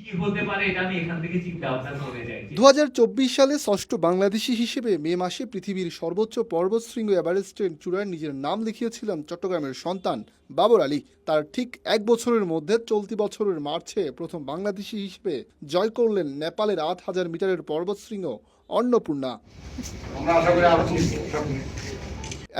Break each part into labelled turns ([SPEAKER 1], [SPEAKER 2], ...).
[SPEAKER 1] কি হতে পারে এটা আমি এখান থেকে চিন্তা ভাবনা করে যাই।
[SPEAKER 2] 2024 সালে ষষ্ঠ বাংলাদেশি হিসেবে মে মাসে পৃথিবীর সর্বোচ্চ পর্বতশৃঙ্গ এভারেস্টের চূড়ায় নিজের নাম লিখিয়েছিলেন চট্টগ্রামের সন্তান বাবর আলী। তার ঠিক এক বছরের মধ্যে চলতি বছরের মার্চে প্রথম বাংলাদেশি হিসেবে জয় করলেন নেপালের 8,000 মিটারের পর্বতশৃঙ্গ অন্নপূর্ণা।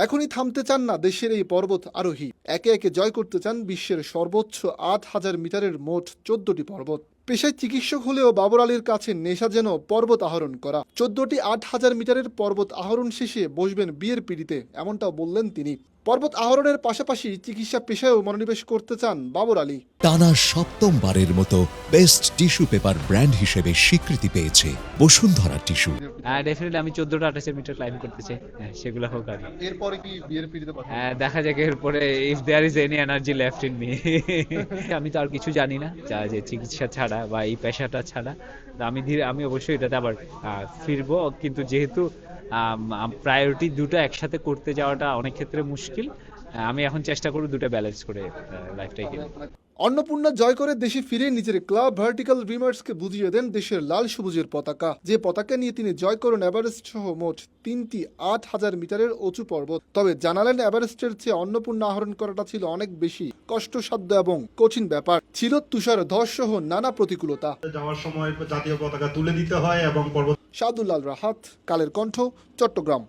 [SPEAKER 2] এখনই থামতে চান না দেশের এই পর্বত আরোহী, একে একে জয় করতে চান বিশ্বের সর্বোচ্চ 8,000 মিটারের মোট 14টি পর্বত। পেশায় চিকিৎসক হলেও বাবর আলীর কাছে নেশা যেন পর্বত আহরণ করা। 14টি 8,000 মিটারের পর্বত আহরণ শেষে বসবেন বিয়ের পিঁড়িতে, এমনটাও বললেন তিনি। পর্বত আহরণের পাশাপাশি চিকিৎসা পেশায়ও মনোনিবেশ করতে চান বাবর আলী।
[SPEAKER 3] টানা সপ্তমবারের মতো বেস্ট টিস্যু পেপার ব্র্যান্ড হিসেবে স্বীকৃতি পেয়েছে বসুন্ধরা টিস্যু।
[SPEAKER 4] ডেফিনেটলি আমি 14টা 28 মিটার ক্লাইম করতে চাই, সেগুলো হোক আর
[SPEAKER 2] এরপরে কি বিয়ের পিঁড়িতে
[SPEAKER 4] দেখা যাক এরপরে if there is any energy left in me. আমি তো আর কিছু জানি না যে চিকিৎসা ছাড়া বা এই পেশাটা ছাড়া। আমি অবশ্যই এটাতে আবার ফিরবো, কিন্তু যেহেতু প্রায়োরিটি দুটো একসাথে করতে যাওয়াটা অনেক ক্ষেত্রে মুশকিল, আমি এখন চেষ্টা করব দুটো ব্যালেন্স করে লাইফটাকে।
[SPEAKER 2] অন্নপূর্ণা জয় করে দেশে ফিরে নিজের ক্লাব ভার্টিক্যাল ড্রিমার্সকে বুঝিয়ে দেন দেশের লাল সবুজের পতাকা, যে পতাকা নিয়ে তিনি জয় করেন এভারেস্ট সহ মোট 3টি 8,000 মিটারের উঁচু পর্বত। তবে জানালেন এভারেস্টের চেয়ে অন্নপূর্ণা আহরণ করাটা ছিল অনেক বেশি কষ্টসাধ্য এবং কঠিন ব্যাপার। ছিল তুষার ধস সহ নানা প্রতিকূলতা।
[SPEAKER 5] যাওয়ার সময় জাতীয় পতাকা তুলে দিতে হয় এবং পর্বত।
[SPEAKER 2] সাদুল্লাল রাহাত, কালের কণ্ঠ, চট্টগ্রাম।